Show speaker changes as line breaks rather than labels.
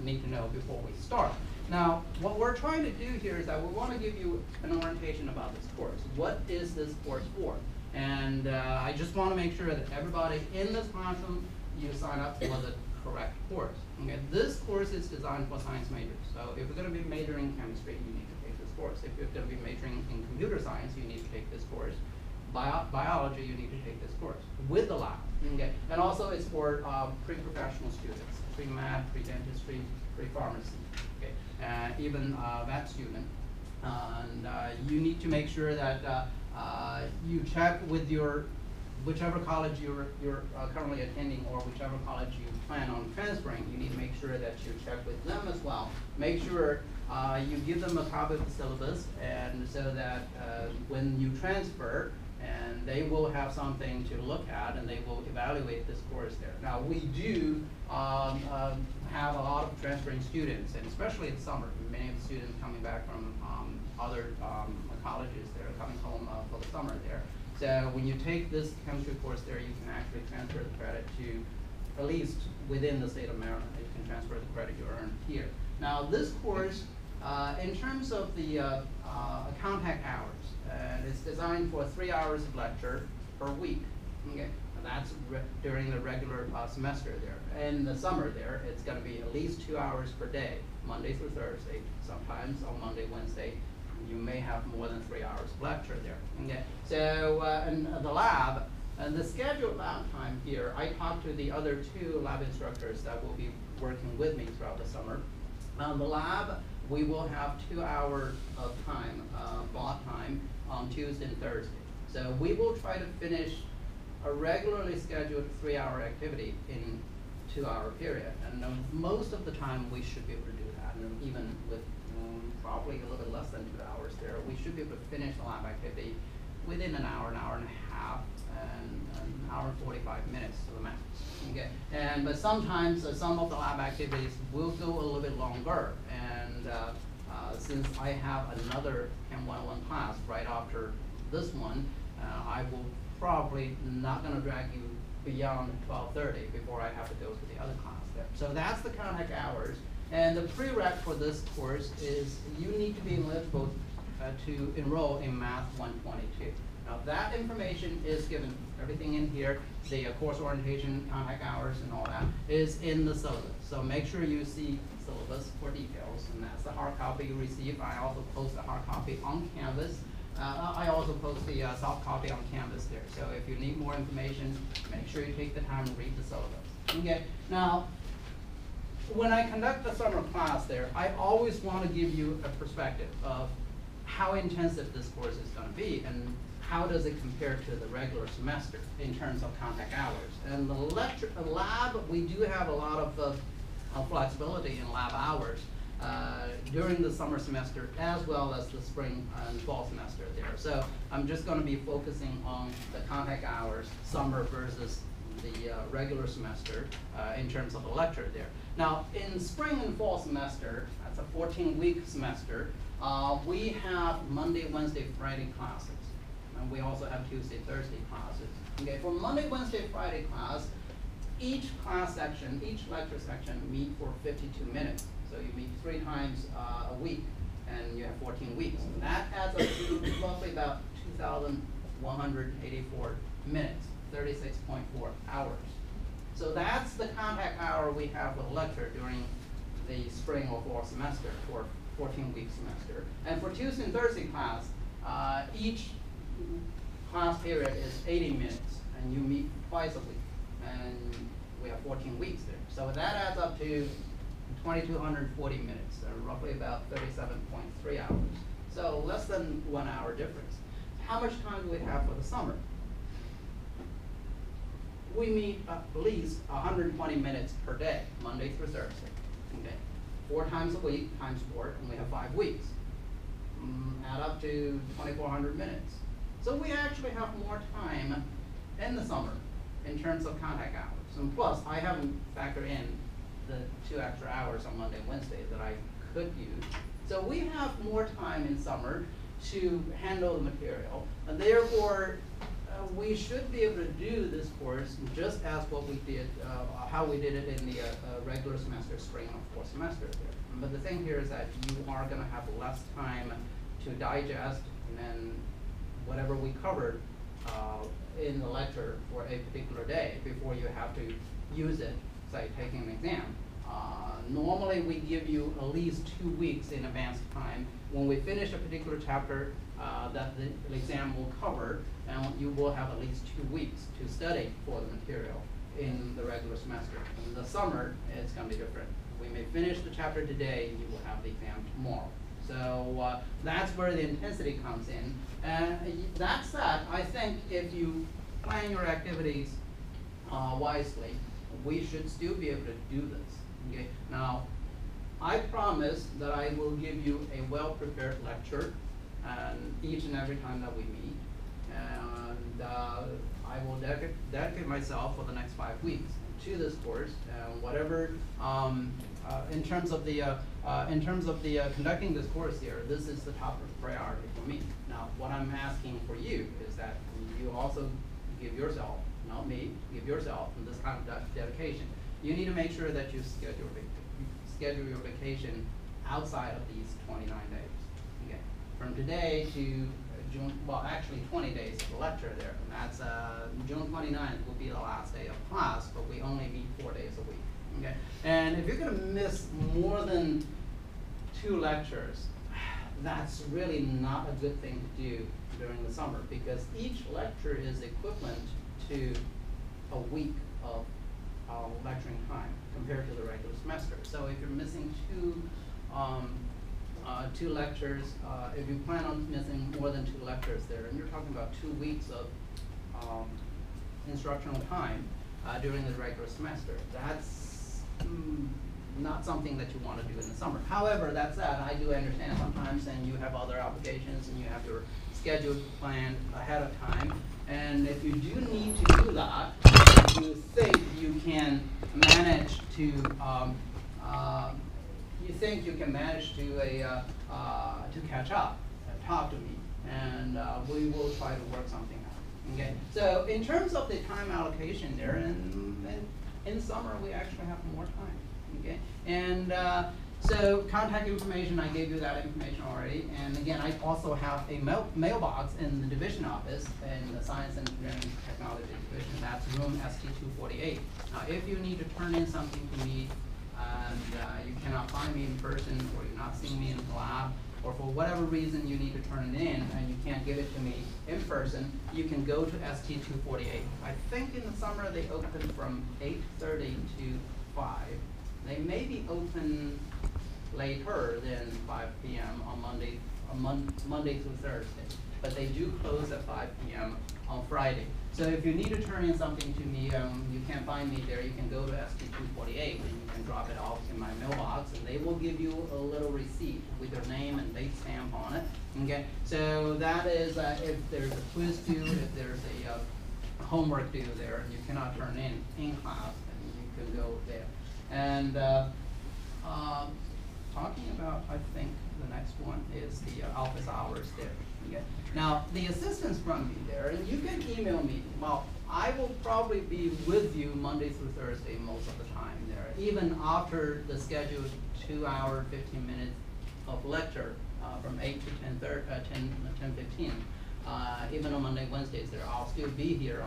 need to know before we start. Now, what we're trying to do here is that we want to give you an orientation about this course. What is this course for? And I just want to make sure that everybody in this classroom, you sign up for the correct course. Okay, this course is designed for science majors. So if you're going to be majoring in chemistry, you need to take this course. If you're going to be majoring in computer science, you need to take this course. Biology, you need to take this course with the lab. Okay, and also it's for pre-professional students, pre-med, pre-dentistry, pre-pharmacy. Okay, even vet student. And you need to make sure that you check with whichever college you're currently attending, or whichever college you plan on transferring. You need to make sure that you check with them as well. Make sure you give them a copy of the syllabus, and so that when you transfer, and they will have something to look at, and they will evaluate this course there. Now, we do have a lot of transferring students, and especially in summer, many of the students coming back from other colleges, they're coming home for the summer there. So when you take this chemistry course there, you can actually transfer the credit to, at least within the state of Maryland, you can transfer the credit you earned here. Now, this course, in terms of the contact hours, it's designed for 3 hours of lecture per week. Okay, and that's during the regular semester there. In the summer there, it's going to be at least 2 hours per day, Monday through Thursday. Sometimes on Monday, Wednesday, you may have more than 3 hours of lecture there. Okay, so in the lab, and the scheduled lab time here, I talked to the other 2 lab instructors that will be working with me throughout the summer. The lab, we will have 2 hours of time, block time, on Tuesday and Thursday. So we will try to finish a regularly scheduled 3-hour activity in 2-hour period. And most of the time we should be able to do that, and even with probably a little bit less than 2 hours there, we should be able to finish the lab activity within an hour and a half, and an hour and 45 minutes to the max. Okay, but sometimes some of the lab activities will go a little bit longer, and since I have another Chem 101 class right after this one, I will probably not going to drag you beyond 12:30 before I have to go to the other class there. So that's the contact hours. And the prereq for this course is you need to be eligible to enroll in Math 122. Now that information is given, everything in here, the course orientation, contact hours, and all that is in the syllabus. So make sure you see syllabus for details, and that's the hard copy you receive. I also post the hard copy on Canvas. I also post the soft copy on Canvas there. So if you need more information, make sure you take the time to read the syllabus. Okay. Now, when I conduct the summer class there, I always want to give you a perspective of how intensive this course is going to be, and how does it compare to the regular semester in terms of contact hours. And the lab, we do have a lot of flexibility in lab hours during the summer semester, as well as the spring and fall semester there. So I'm just going to be focusing on the contact hours, summer versus the regular semester in terms of the lecture there. Now, in spring and fall semester, that's a 14-week semester, we have Monday, Wednesday, Friday classes. And we also have Tuesday, Thursday classes. Okay, for Monday, Wednesday, Friday class, each class section, each lecture section meet for 52 minutes. So you meet 3 times a week, and you have 14 weeks. And that adds up to roughly about 2,184 minutes, 36.4 hours. So that's the contact hour we have with lecture during the spring or fall semester, or 14-week semester. And for Tuesday and Thursday class, each class period is 80 minutes, and you meet twice a week, and we have 14 weeks there. So that adds up to 2,240 minutes, roughly about 37.3 hours. So less than 1 hour difference. How much time do we have for the summer? We meet at least 120 minutes per day, Monday through Thursday. Okay, 4 times a week times 4, and we have 5 weeks. Add up to 2,400 minutes. So we actually have more time in the summer in terms of contact hours. And plus, I haven't factored in the 2 extra hours on Monday and Wednesday that I could use. So we have more time in summer to handle the material, and therefore we should be able to do this course just as what we did, how we did it in the regular semester, spring of fourth semester here. But the thing here is that you are going to have less time to digest and then whatever we covered in the lecture for a particular day before you have to use it, say taking an exam. Normally we give you at least 2 weeks in advance time. When we finish a particular chapter that the exam will cover, and you will have at least 2 weeks to study for the material in the regular semester. In the summer, it's going to be different. We may finish the chapter today, you will have the exam tomorrow. So that's where the intensity comes in. And that said, I think if you plan your activities wisely, we should still be able to do this. Okay? Now, I promise that I will give you a well-prepared lecture each and every time that we meet. And I will dedicate myself for the next 5 weeks to this course. Whatever, in terms of the conducting this course here, this is the top priority for me. Now, what I'm asking for you is that you also give yourself, not me, give yourself this kind of dedication. You need to make sure that you schedule your vacation outside of these 29 days. Okay. From today to June, well, actually 20 days of the lecture there. And that's June 29th will be the last day of class, but we only meet 4 days a week. Okay. And if you're going to miss more than 2 lectures, that's really not a good thing to do during the summer, because each lecture is equivalent to a week of lecturing time compared to the regular semester. So if you're missing two lectures, if you plan on missing more than 2 lectures there, and you're talking about 2 weeks of instructional time during the regular semester, that's not something that you want to do in the summer. However, that said, I do understand sometimes, and you have other obligations, and you have your schedule planned ahead of time. And if you do need to do that, you think you can manage to to catch up, talk to me, and we will try to work something out. Okay. So in terms of the time allocation there, and in summer we actually have more time. Okay. And so contact information, I gave you that information already. And again, I also have a mailbox in the division office in the Science, Engineering, Technology division. That's room ST248. Now, if you need to turn in something to me and you cannot find me in person, or you're not seeing me in the lab, or for whatever reason you need to turn it in and you can't give it to me in person, you can go to ST248. I think in the summer they open from 8:30 to 5. They may be open later than 5 p.m. on Monday through Thursday, but they do close at 5 p.m. on Friday. So if you need to turn in something to me, you can't find me there, you can go to ST248 and you can drop it off in my mailbox, and they will give you a little receipt with your name and date stamp on it. Okay, so that is if there's a quiz due, if there's a homework due there, and you cannot turn in class, then you can go there. And talking about, I think the next one is the office hours there. Okay. Now, the assistants from me there, and you can email me. Well, I will probably be with you Monday through Thursday most of the time there, even after the scheduled 2-hour, 15 minutes of lecture from 8 to 10:15. Even on Monday, Wednesdays there, I'll still be here